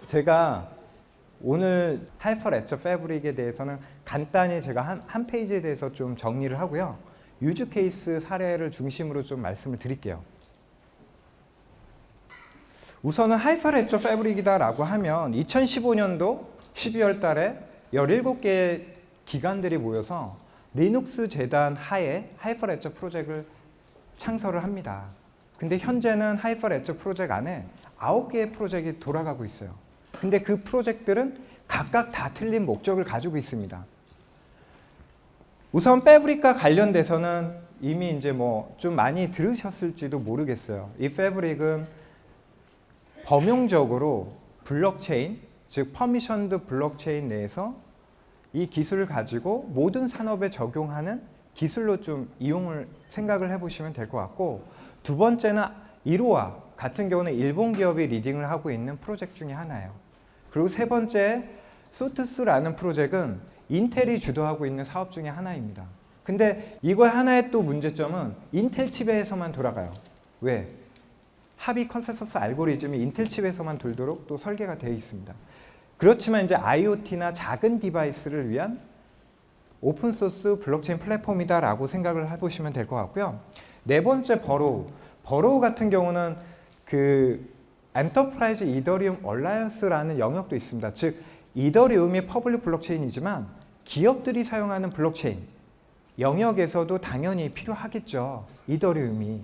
제가 오늘 하이퍼레처 패브릭에 대해서는 간단히 제가 한 페이지에 대해서 좀 정리를 하고요. 유즈 케이스 사례를 중심으로 좀 말씀을 드릴게요. 우선은 하이퍼레처 패브릭이다라고 하면 2015년도 12월 달에 17개의 기관들이 모여서 리눅스 재단 하에 하이퍼레처 프로젝트를 창설을 합니다. 근데 현재는 하이퍼레처 프로젝트 안에 9개의 프로젝트가 돌아가고 있어요. 근데 그 프로젝트들은 각각 다 틀린 목적을 가지고 있습니다. 우선 패브릭과 관련돼서는 이미 이제 뭐 좀 많이 들으셨을지도 모르겠어요. 이 패브릭은 범용적으로 블록체인, 즉 퍼미션드 블록체인 내에서 이 기술을 가지고 모든 산업에 적용하는 기술로 좀 이용을 생각을 해보시면 될 것 같고, 두 번째는 이로하 같은 경우는 일본 기업이 리딩을 하고 있는 프로젝트 중에 하나예요. 그리고 세 번째 소트스라는 프로젝트는 인텔이 주도하고 있는 사업 중에 하나입니다. 근데 이거 하나의 또 문제점은 인텔 칩에서만 돌아가요. 왜? 합의 컨센서스 알고리즘이 인텔 칩에서만 돌도록 또 설계가 되어 있습니다. 그렇지만 이제 IoT나 작은 디바이스를 위한 오픈소스 블록체인 플랫폼이다라고 생각을 해보시면 될 것 같고요. 네 번째 버로우 같은 경우는 그 엔터프라이즈 이더리움 얼라이언스라는 영역도 있습니다. 즉 이더리움이 퍼블릭 블록체인이지만 기업들이 사용하는 블록체인 영역에서도 당연히 필요하겠죠. 이더리움이.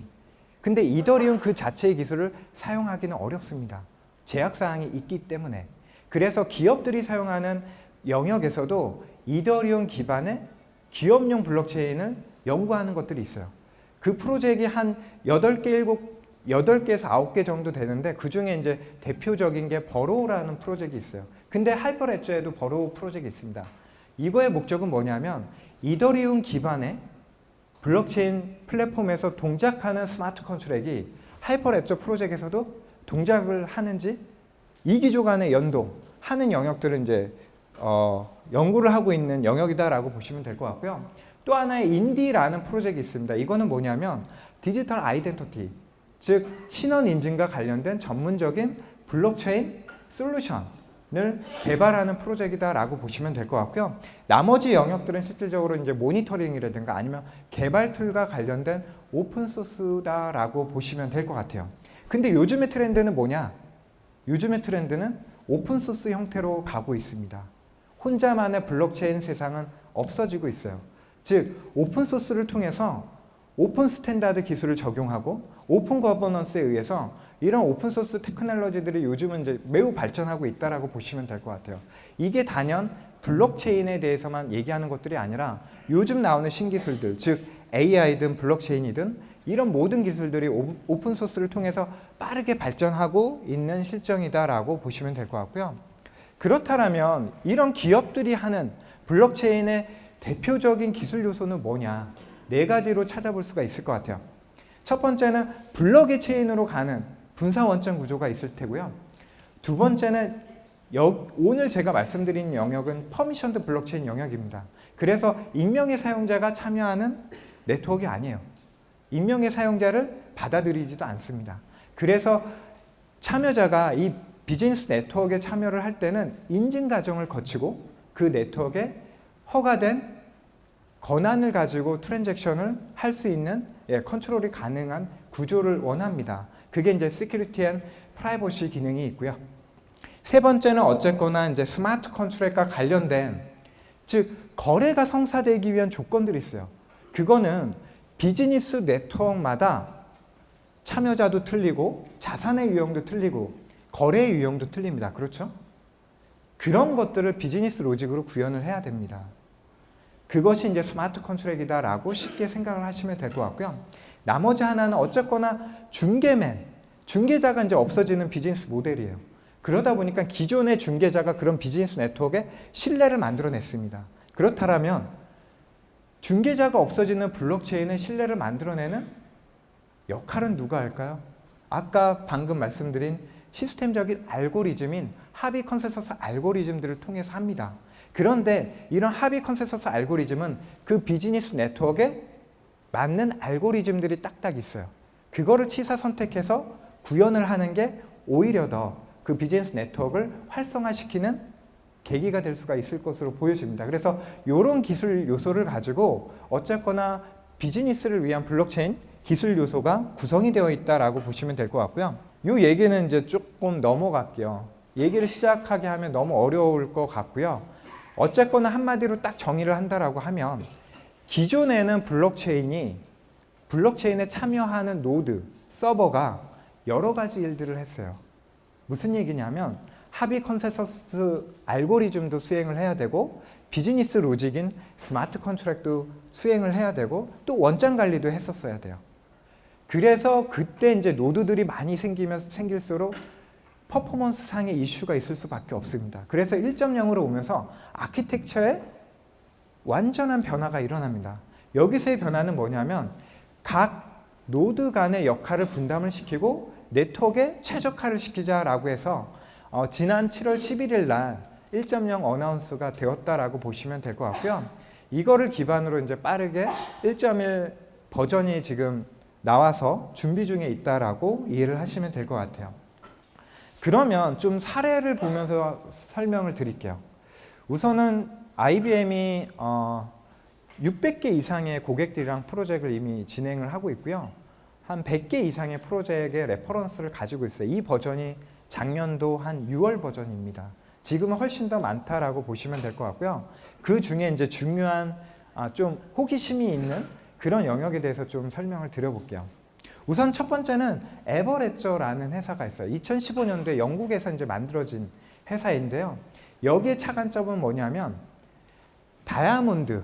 근데 이더리움 그 자체의 기술을 사용하기는 어렵습니다. 제약사항이 있기 때문에. 그래서 기업들이 사용하는 영역에서도 이더리움 기반의 기업용 블록체인을 연구하는 것들이 있어요. 그 프로젝트가 한 8개에서 9개 정도 되는데 그 중에 이제 대표적인 게 버로우라는 프로젝트가 있어요. 근데 하이퍼레처에도 버로우 프로젝트가 있습니다. 이거의 목적은 뭐냐면 이더리움 기반의 블록체인 플랫폼에서 동작하는 스마트 컨트랙이 하이퍼레처 프로젝트에서도 동작을 하는지 이기조 간의 연동하는 영역들을 이제 연구를 하고 있는 영역이다라고 보시면 될 것 같고요. 또 하나의 인디라는 프로젝트가 있습니다. 이거는 뭐냐면 디지털 아이덴티티, 즉 신원 인증과 관련된 전문적인 블록체인 솔루션을 개발하는 프로젝트다라고 보시면 될 것 같고요. 나머지 영역들은 실질적으로 이제 모니터링이라든가 아니면 개발 툴과 관련된 오픈 소스다라고 보시면 될 것 같아요. 근데 요즘의 트렌드는 뭐냐? 요즘의 트렌드는 오픈 소스 형태로 가고 있습니다. 혼자만의 블록체인 세상은 없어지고 있어요. 즉 오픈 소스를 통해서 오픈 스탠다드 기술을 적용하고 오픈 거버넌스에 의해서 이런 오픈 소스 테크놀로지들이 요즘은 이제 매우 발전하고 있다라고 보시면 될 것 같아요. 이게 단연 블록체인에 대해서만 얘기하는 것들이 아니라 요즘 나오는 신기술들, 즉 AI든 블록체인이든 이런 모든 기술들이 오픈 소스를 통해서 빠르게 발전하고 있는 실정이다라고 보시면 될 것 같고요. 그렇다면 이런 기업들이 하는 블록체인의 대표적인 기술 요소는 뭐냐? 네 가지로 찾아볼 수가 있을 것 같아요. 첫 번째는 블록의 체인으로 가는 분사 원점 구조가 있을 테고요. 두 번째는 오늘 제가 말씀드린 영역은 퍼미션드 블록체인 영역입니다. 그래서 익명의 사용자가 참여하는 네트워크가 아니에요. 익명의 사용자를 받아들이지도 않습니다. 그래서 참여자가 이 비즈니스 네트워크에 참여를 할 때는 인증 과정을 거치고 그 네트워크에 허가된 권한을 가지고 트랜잭션을 할 수 있는 컨트롤이 가능한 구조를 원합니다. 그게 이제 시큐리티 앤 프라이버시 기능이 있고요. 세 번째는 어쨌거나 이제 스마트 컨트랙과 관련된, 즉 거래가 성사되기 위한 조건들이 있어요. 그거는 비즈니스 네트워크마다 참여자도 틀리고 자산의 유형도 틀리고 거래의 유형도 틀립니다. 그렇죠? 그런 것들을 비즈니스 로직으로 구현을 해야 됩니다. 그것이 이제 스마트 컨트랙이다라고 쉽게 생각을 하시면 될 것 같고요. 나머지 하나는 어쨌거나 중개자가 이제 없어지는 비즈니스 모델이에요. 그러다 보니까 기존의 중개자가 그런 비즈니스 네트워크에 신뢰를 만들어냈습니다. 그렇다면 중개자가 없어지는 블록체인의 신뢰를 만들어내는 역할은 누가 할까요? 아까 방금 말씀드린 시스템적인 알고리즘인 합의 컨센서스 알고리즘들을 통해서 합니다. 그런데 이런 합의 컨센서스 알고리즘은 그 비즈니스 네트워크에 맞는 알고리즘들이 딱딱 있어요. 그거를 취사 선택해서 구현을 하는 게 오히려 더 그 비즈니스 네트워크를 활성화시키는 계기가 될 수가 있을 것으로 보여집니다. 그래서 이런 기술 요소를 가지고 어쨌거나 비즈니스를 위한 블록체인 기술 요소가 구성이 되어 있다라고 보시면 될 것 같고요. 이 얘기는 이제 조금 넘어갈게요. 얘기를 시작하게 하면 너무 어려울 것 같고요. 어쨌거나 한마디로 딱 정의를 한다라고 하면 기존에는 블록체인에 참여하는 노드, 서버가 여러 가지 일들을 했어요. 무슨 얘기냐면 합의 컨센서스 알고리즘도 수행을 해야 되고 비즈니스 로직인 스마트 컨트랙도 수행을 해야 되고 또 원장 관리도 했었어야 돼요. 그래서 그때 이제 노드들이 많이 생길수록 퍼포먼스 상의 이슈가 있을 수밖에 없습니다. 그래서 1.0으로 오면서 아키텍처에 완전한 변화가 일어납니다. 여기서의 변화는 뭐냐면 각 노드 간의 역할을 분담을 시키고 네트워크에 최적화를 시키자라고 해서 지난 7월 11일 날 1.0 어나운스가 되었다라고 보시면 될 것 같고요. 이거를 기반으로 이제 빠르게 1.1 버전이 지금 나와서 준비 중에 있다라고 이해를 하시면 될 것 같아요. 그러면 좀 사례를 보면서 설명을 드릴게요. 우선은 IBM이 600개 이상의 고객들이랑 프로젝트를 이미 진행을 하고 있고요. 한 100개 이상의 프로젝트의 레퍼런스를 가지고 있어요. 이 버전이 작년도 한 6월 버전입니다. 지금은 훨씬 더 많다라고 보시면 될 것 같고요. 그 중에 이제 중요한 좀 호기심이 있는 그런 영역에 대해서 좀 설명을 드려볼게요. 우선 첫 번째는 에버레저라는 회사가 있어요. 2015년도에 영국에서 이제 만들어진 회사인데요. 여기의 차관점은 뭐냐면 다이아몬드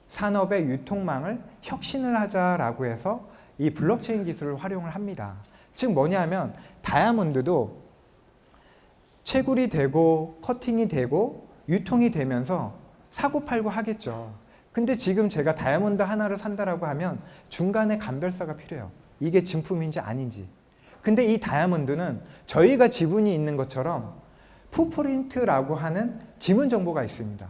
산업의 유통망을 혁신을 하자라고 해서 이 블록체인 기술을 활용을 합니다. 즉 뭐냐면 다이아몬드도 채굴이 되고 커팅이 되고 유통이 되면서 사고팔고 하겠죠. 근데 지금 제가 다이아몬드 하나를 산다라고 하면 중간에 감별사가 필요해요. 이게 진품인지 아닌지. 근데 이 다이아몬드는 저희가 지분이 있는 것처럼 푸프린트라고 하는 지문 정보가 있습니다.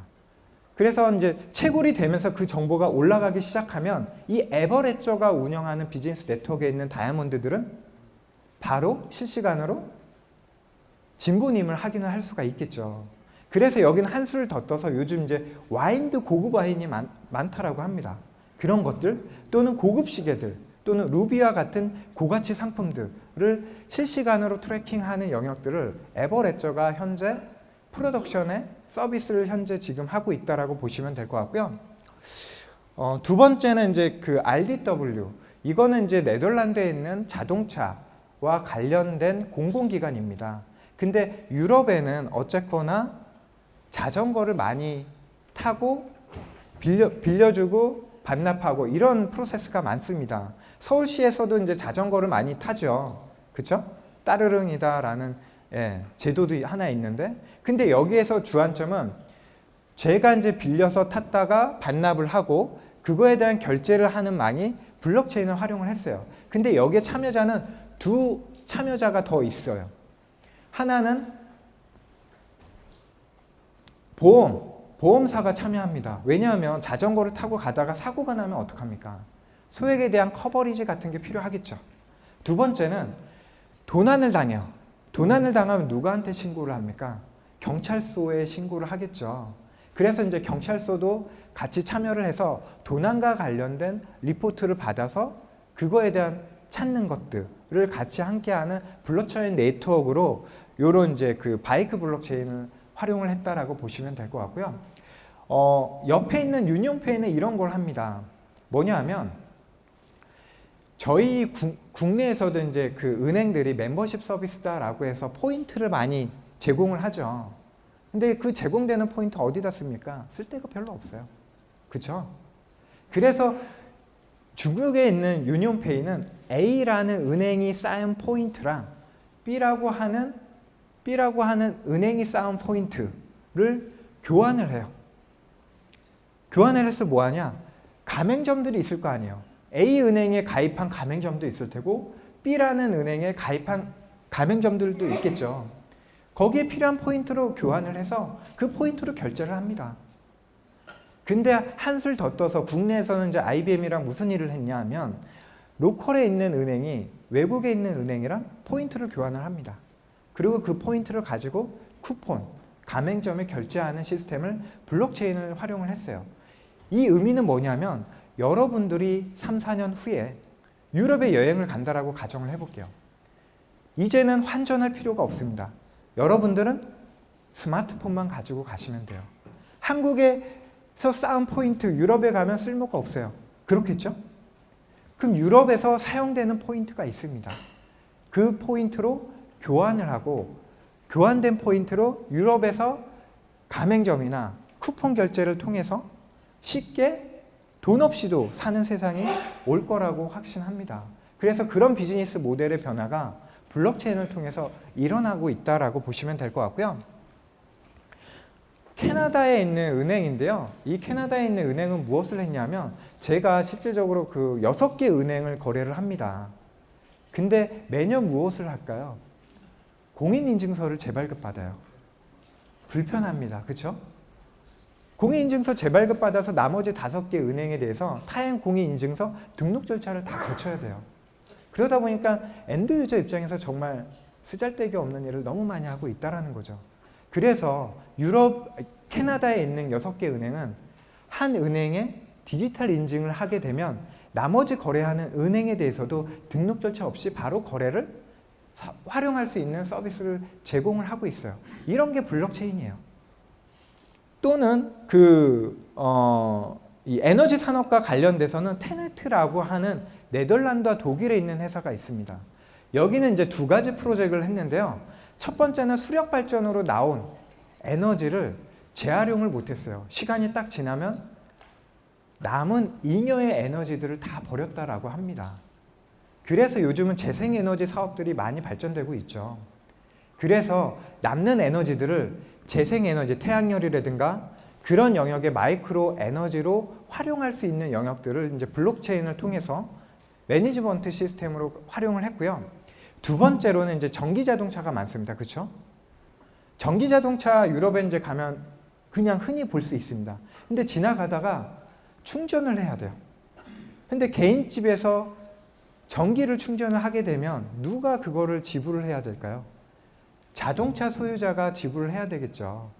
그래서 이제 채굴이 되면서 그 정보가 올라가기 시작하면 이 에버레저가 운영하는 비즈니스 네트워크에 있는 다이아몬드들은 바로 실시간으로 진본임을 확인을 할 수가 있겠죠. 그래서 여기는 한수를 더 떠서 요즘 이제 와인드 고급 와인이 많다라고 합니다. 그런 것들 또는 고급 시계들 또는 루비와 같은 고가치 상품들을 실시간으로 트래킹하는 영역들을 에버레저가 현재 프로덕션에 서비스를 현재 지금 하고 있다라고 보시면 될 것 같고요. 두 번째는 이제 그 RDW. 이거는 이제 네덜란드에 있는 자동차와 관련된 공공기관입니다. 근데 유럽에는 어쨌거나 자전거를 많이 타고 빌려주고 반납하고 이런 프로세스가 많습니다. 서울시에서도 이제 자전거를 많이 타죠. 그쵸? 따르릉이다라는 제도도 하나 있는데, 근데 여기에서 주안점은 제가 이제 빌려서 탔다가 반납을 하고 그거에 대한 결제를 하는 망이 블록체인을 활용을 했어요. 근데 여기에 참여자는 두 참여자가 더 있어요. 하나는 보험사가 참여합니다. 왜냐하면 자전거를 타고 가다가 사고가 나면 어떡합니까? 소액에 대한 커버리지 같은 게 필요하겠죠. 두 번째는 도난을 당해요. 도난을 당하면 누구한테 신고를 합니까? 경찰서에 신고를 하겠죠. 그래서 이제 경찰서도 같이 참여를 해서 도난과 관련된 리포트를 받아서 그거에 대한 찾는 것들을 같이 함께하는 블록체인 네트워크로 요런 이제 그 바이크 블록체인을 활용을 했다라고 보시면 될 것 같고요. 옆에 있는 유니온페이는 이런 걸 합니다. 뭐냐 하면 저희 국내에서도 이제 그 은행들이 멤버십 서비스다라고 해서 포인트를 많이 제공을 하죠. 근데 그 제공되는 포인트 어디다 씁니까? 쓸 데가 별로 없어요. 그렇죠? 그래서 중국에 있는 유니온페이는 A라는 은행이 쌓은 포인트랑 B라고 하는 은행이 쌓은 포인트를 교환을 해요. 교환을 해서 뭐 하냐? 가맹점들이 있을 거 아니에요. A은행에 가입한 가맹점도 있을 테고 B라는 은행에 가입한 가맹점들도 있겠죠. 거기에 필요한 포인트로 교환을 해서 그 포인트로 결제를 합니다. 근데 한술 더 떠서 국내에서는 이제 IBM이랑 무슨 일을 했냐 하면 로컬에 있는 은행이 외국에 있는 은행이랑 포인트를 교환을 합니다. 그리고 그 포인트를 가지고 쿠폰, 가맹점에 결제하는 시스템을 블록체인을 활용을 했어요. 이 의미는 뭐냐면 여러분들이 3, 4년 후에 유럽에 여행을 간다라고 가정을 해볼게요. 이제는 환전할 필요가 없습니다. 여러분들은 스마트폰만 가지고 가시면 돼요. 한국에서 쌓은 포인트 유럽에 가면 쓸모가 없어요. 그렇겠죠? 그럼 유럽에서 사용되는 포인트가 있습니다. 그 포인트로 교환을 하고 교환된 포인트로 유럽에서 가맹점이나 쿠폰 결제를 통해서 쉽게 돈 없이도 사는 세상이 올 거라고 확신합니다. 그래서 그런 비즈니스 모델의 변화가 블록체인을 통해서 일어나고 있다라고 보시면 될 것 같고요. 캐나다에 있는 은행인데요. 이 캐나다에 있는 은행은 무엇을 했냐면 제가 실질적으로 그 6개 은행을 거래를 합니다. 근데 매년 무엇을 할까요? 공인인증서를 재발급받아요. 불편합니다. 그렇죠? 공인인증서 재발급받아서 나머지 5개 은행에 대해서 타행 공인인증서 등록 절차를 다 거쳐야 돼요. 그러다 보니까 엔드 유저 입장에서 정말 쓰잘데기 없는 일을 너무 많이 하고 있다는 거죠. 그래서 캐나다에 있는 6개 은행은 한 은행에 디지털 인증을 하게 되면 나머지 거래하는 은행에 대해서도 등록 절차 없이 바로 거래를 활용할 수 있는 서비스를 제공을 하고 있어요. 이런 게 블록체인이에요. 또는 이 에너지 산업과 관련돼서는 테네트라고 하는 네덜란드와 독일에 있는 회사가 있습니다. 여기는 이제 2가지 프로젝트를 했는데요. 첫 번째는 수력 발전으로 나온 에너지를 재활용을 못했어요. 시간이 딱 지나면 남은 잉여의 에너지들을 다 버렸다라고 합니다. 그래서 요즘은 재생에너지 사업들이 많이 발전되고 있죠. 그래서 남는 에너지들을 재생에너지, 태양열이라든가 그런 영역의 마이크로 에너지로 활용할 수 있는 영역들을 이제 블록체인을 통해서 매니지먼트 시스템으로 활용을 했고요. 두 번째로는 이제 전기 자동차가 많습니다. 그렇죠? 전기 자동차 유럽에 이제 가면 그냥 흔히 볼 수 있습니다. 근데 지나가다가 충전을 해야 돼요. 근데 개인 집에서 전기를 충전을 하게 되면 누가 그거를 지불을 해야 될까요? 자동차 소유자가 지불을 해야 되겠죠.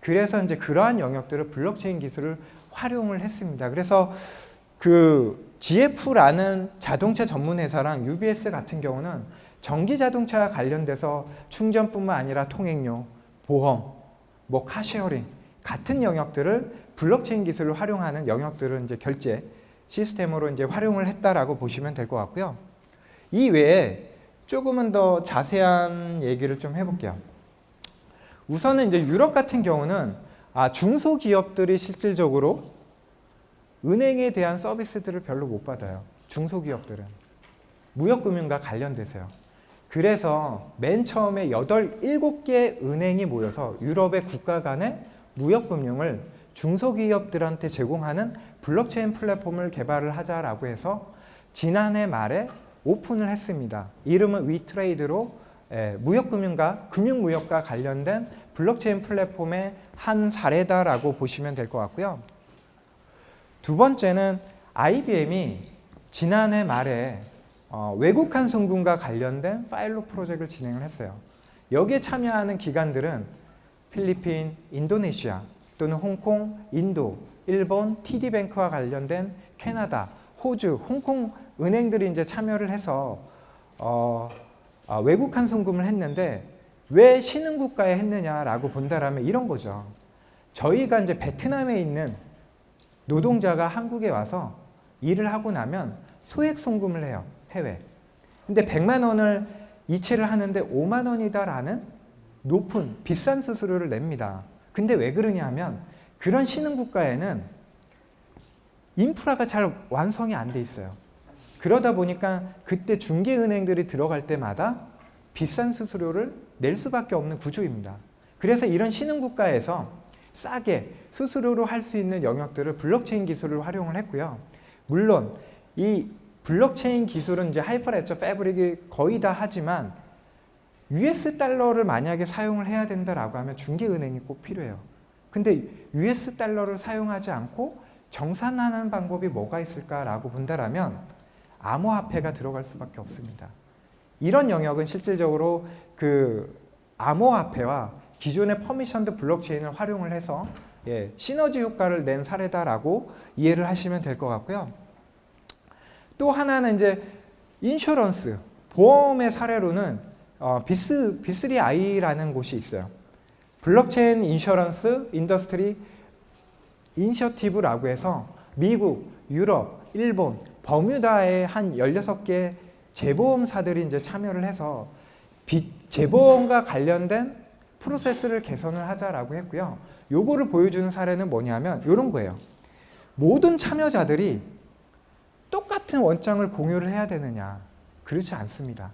그래서 이제 그러한 영역들을 블록체인 기술을 활용을 했습니다. 그래서 GF라는 자동차 전문 회사랑 UBS 같은 경우는 전기 자동차와 관련돼서 충전뿐만 아니라 통행료, 보험, 카쉐어링 같은 영역들을 블록체인 기술을 활용하는 영역들을 이제 결제 시스템으로 이제 활용을 했다라고 보시면 될 것 같고요. 이 외에 조금은 더 자세한 얘기를 좀 해볼게요. 우선은 이제 유럽 같은 경우는 중소기업들이 실질적으로 은행에 대한 서비스들을 별로 못 받아요. 중소기업들은 무역금융과 관련돼서요. 그래서 맨 처음에 7개 은행이 모여서 유럽의 국가 간의 무역금융을 중소기업들한테 제공하는 블록체인 플랫폼을 개발을 하자라고 해서 지난해 말에 오픈을 했습니다. 이름은 위트레이드로 무역금융과 금융무역과 관련된 블록체인 플랫폼의 한 사례다라고 보시면 될 것 같고요. 두 번째는 IBM이 지난해 말에 외국환 송금과 관련된 파일럿 프로젝트를 진행을 했어요. 여기에 참여하는 기관들은 필리핀, 인도네시아 또는 홍콩, 인도, 일본, TD뱅크와 관련된 캐나다, 호주, 홍콩 은행들이 이제 참여를 해서 외국환 송금을 했는데 왜 신흥국가에 했느냐라고 본다라면 이런 거죠. 저희가 이제 베트남에 있는 노동자가 한국에 와서 일을 하고 나면 소액 송금을 해요. 해외. 근데 100만 원을 이체를 하는데 5만 원이다라는 높은 비싼 수수료를 냅니다. 근데 왜 그러냐 하면 그런 신흥국가에는 인프라가 잘 완성이 안 돼 있어요. 그러다 보니까 그때 중개은행들이 들어갈 때마다 비싼 수수료를 낼 수밖에 없는 구조입니다. 그래서 이런 신흥국가에서 싸게 수수료로 할 수 있는 영역들을 블록체인 기술을 활용을 했고요. 물론 이 블록체인 기술은 이제 하이퍼레저 패브릭이 거의 다 하지만 US 달러를 만약에 사용을 해야 된다라고 하면 중개은행이 꼭 필요해요. 근데 US 달러를 사용하지 않고 정산하는 방법이 뭐가 있을까라고 본다라면 암호화폐가 들어갈 수밖에 없습니다. 이런 영역은 실질적으로 암호화폐와 기존의 퍼미션드 블록체인을 활용을 해서 시너지 효과를 낸 사례다라고 이해를 하시면 될 것 같고요. 또 하나는 이제 인슈런스, 보험의 사례로는 B3I라는 곳이 있어요. 블록체인 인슈런스 인더스트리 이니셔티브라고 해서 미국, 유럽, 일본, 버뮤다의 한 16개 재보험사들이 이제 참여를 해서 재보험과 관련된 프로세스를 개선을 하자라고 했고요. 요거를 보여주는 사례는 뭐냐면 이런 거예요. 모든 참여자들이 똑같은 원장을 공유를 해야 되느냐? 그렇지 않습니다.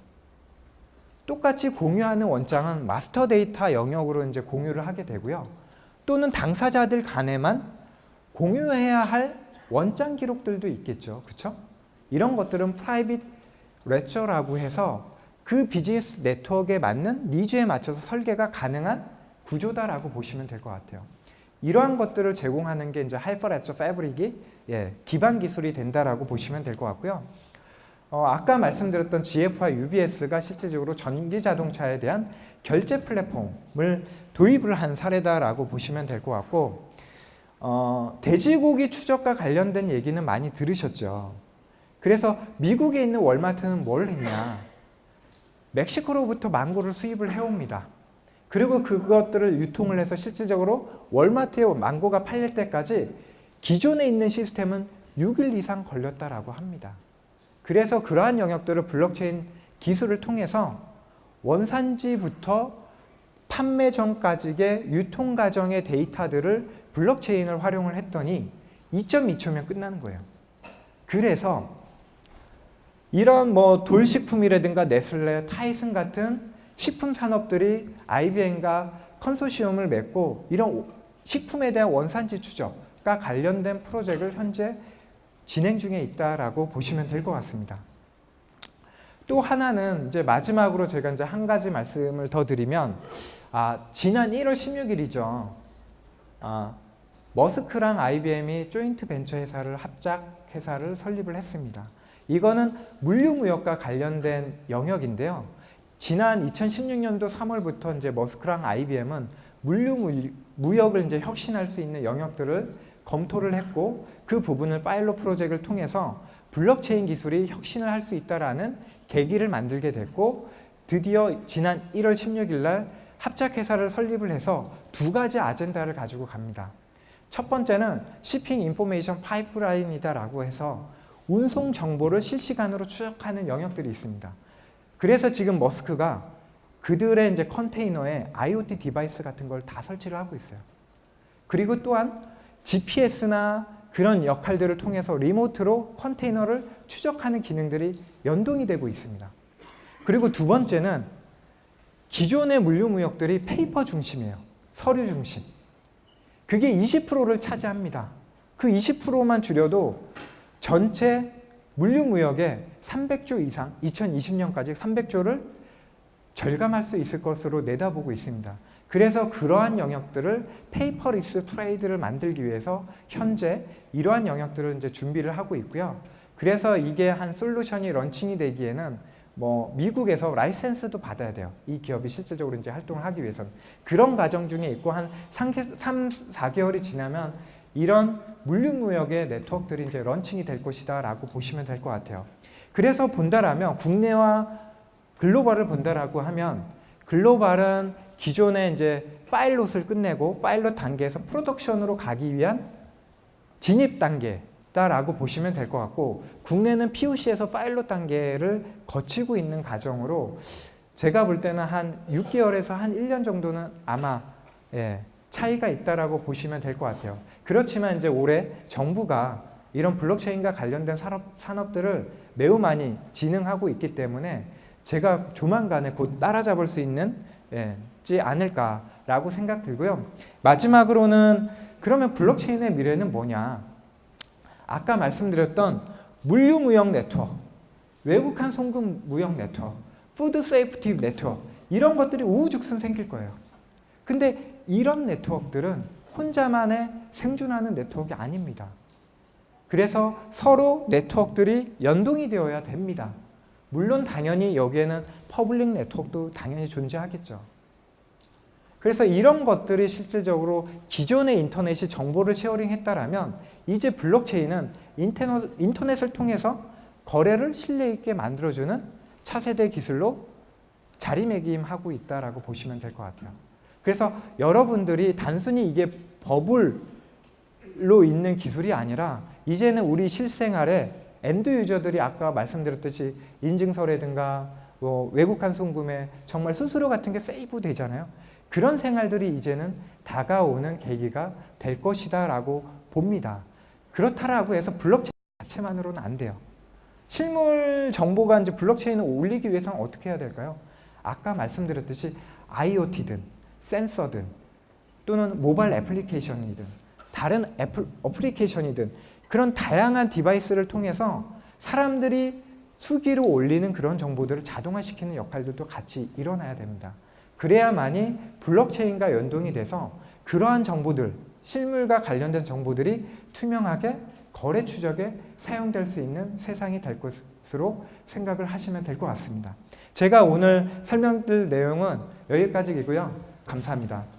똑같이 공유하는 원장은 마스터 데이터 영역으로 이제 공유를 하게 되고요. 또는 당사자들 간에만 공유해야 할 원장 기록들도 있겠죠. 그렇죠? 이런 것들은 프라이빗 레저라고 해서 그 비즈니스 네트워크에 맞는 니즈에 맞춰서 설계가 가능한 구조다라고 보시면 될 것 같아요. 이러한 것들을 제공하는 게 이제 하이퍼레저 패브릭이 기반 기술이 된다라고 보시면 될 것 같고요. 아까 말씀드렸던 GF와 UBS가 실질적으로 전기 자동차에 대한 결제 플랫폼을 도입을 한 사례다라고 보시면 될 것 같고, 돼지고기 추적과 관련된 얘기는 많이 들으셨죠. 그래서 미국에 있는 월마트는 뭘 했냐? 멕시코로부터 망고를 수입을 해옵니다. 그리고 그것들을 유통을 해서 실질적으로 월마트에 망고가 팔릴 때까지 기존에 있는 시스템은 6일 이상 걸렸다라고 합니다. 그래서 그러한 영역들을 블록체인 기술을 통해서 원산지부터 판매 전까지의 유통 과정의 데이터들을 블록체인을 활용을 했더니 2.2초면 끝나는 거예요. 그래서 이런 뭐 돌식품이라든가 네슬레, 타이슨 같은 식품 산업들이 IBM과 컨소시엄을 맺고 이런 식품에 대한 원산지 추적과 관련된 프로젝트를 현재 진행 중에 있다라고 보시면 될 것 같습니다. 또 하나는 이제 마지막으로 제가 이제 한 가지 말씀을 더 드리면, 지난 1월 16일이죠. 머스크랑 IBM이 조인트 벤처 회사를 합작 회사를 설립을 했습니다. 이거는 물류무역과 관련된 영역인데요. 지난 2016년도 3월부터 이제 머스크랑 IBM은 물류무역을 이제 혁신할 수 있는 영역들을 검토를 했고, 그 부분을 파일럿 프로젝트를 통해서 블록체인 기술이 혁신을 할 수 있다라는 계기를 만들게 됐고, 드디어 지난 1월 16일 날 합작회사를 설립을 해서 두 가지 아젠다를 가지고 갑니다. 첫 번째는 shipping information pipeline이다라고 해서 운송 정보를 실시간으로 추적하는 영역들이 있습니다. 그래서 지금 머스크가 그들의 이제 컨테이너에 IoT 디바이스 같은 걸 다 설치를 하고 있어요. 그리고 또한 GPS나 그런 역할들을 통해서 리모트로 컨테이너를 추적하는 기능들이 연동이 되고 있습니다. 그리고 두 번째는 기존의 물류무역들이 페이퍼 중심이에요. 서류 중심. 그게 20%를 차지합니다. 그 20%만 줄여도 전체 물류무역의 300조 이상, 2020년까지 300조를 절감할 수 있을 것으로 내다보고 있습니다. 그래서 그러한 영역들을 페이퍼리스 트레이드를 만들기 위해서 현재 이러한 영역들을 이제 준비를 하고 있고요. 그래서 이게 한 솔루션이 런칭이 되기에는 뭐 미국에서 라이센스도 받아야 돼요. 이 기업이 실질적으로 이제 활동을 하기 위해서는. 그런 과정 중에 있고 한 3, 4개월이 지나면 이런 물류무역의 네트워크들이 이제 런칭이 될 것이다라고 보시면 될 것 같아요. 그래서 본다라면 국내와 글로벌을 본다라고 하면 글로벌은 기존에 이제 파일럿을 끝내고 파일럿 단계에서 프로덕션으로 가기 위한 진입 단계다라고 보시면 될 것 같고, 국내는 POC에서 파일럿 단계를 거치고 있는 과정으로 제가 볼 때는 한 6개월에서 한 1년 정도는 아마 차이가 있다라고 보시면 될 것 같아요. 그렇지만 이제 올해 정부가 이런 블록체인과 관련된 산업들을 매우 많이 진흥하고 있기 때문에 제가 조만간에 곧 따라잡을 수 있지 않을까라고 생각 들고요. 마지막으로는 그러면 블록체인의 미래는 뭐냐? 아까 말씀드렸던 물류무역 네트워크, 외국한 송금 무역 네트워크, 푸드 세이프티 네트워크, 이런 것들이 우후죽순 생길 거예요. 근데 이런 네트워크들은 혼자만의 생존하는 네트워크가 아닙니다. 그래서 서로 네트워크들이 연동이 되어야 됩니다. 물론 당연히 여기에는 퍼블릭 네트워크도 당연히 존재하겠죠. 그래서 이런 것들이 실질적으로 기존의 인터넷이 정보를 쉐어링했다라면 이제 블록체인은 인터넷을 통해서 거래를 신뢰 있게 만들어주는 차세대 기술로 자리매김하고 있다라고 보시면 될 것 같아요. 그래서 여러분들이 단순히 이게 버블로 있는 기술이 아니라 이제는 우리 실생활에 엔드 유저들이 아까 말씀드렸듯이 인증서라든가 외국한 송금에 정말 수수료 같은 게 세이브 되잖아요. 그런 생활들이 이제는 다가오는 계기가 될 것이다 라고 봅니다. 그렇다라고 해서 블록체인 자체만으로는 안 돼요. 실물 정보가 이제 블록체인을 올리기 위해서는 어떻게 해야 될까요? 아까 말씀드렸듯이 IoT든 센서든 또는 모바일 애플리케이션이든 다른 어플리케이션이든 그런 다양한 디바이스를 통해서 사람들이 수기로 올리는 그런 정보들을 자동화시키는 역할들도 같이 일어나야 됩니다. 그래야만이 블록체인과 연동이 돼서 그러한 정보들, 실물과 관련된 정보들이 투명하게 거래 추적에 사용될 수 있는 세상이 될 것으로 생각을 하시면 될 것 같습니다. 제가 오늘 설명드릴 내용은 여기까지이고요. 감사합니다.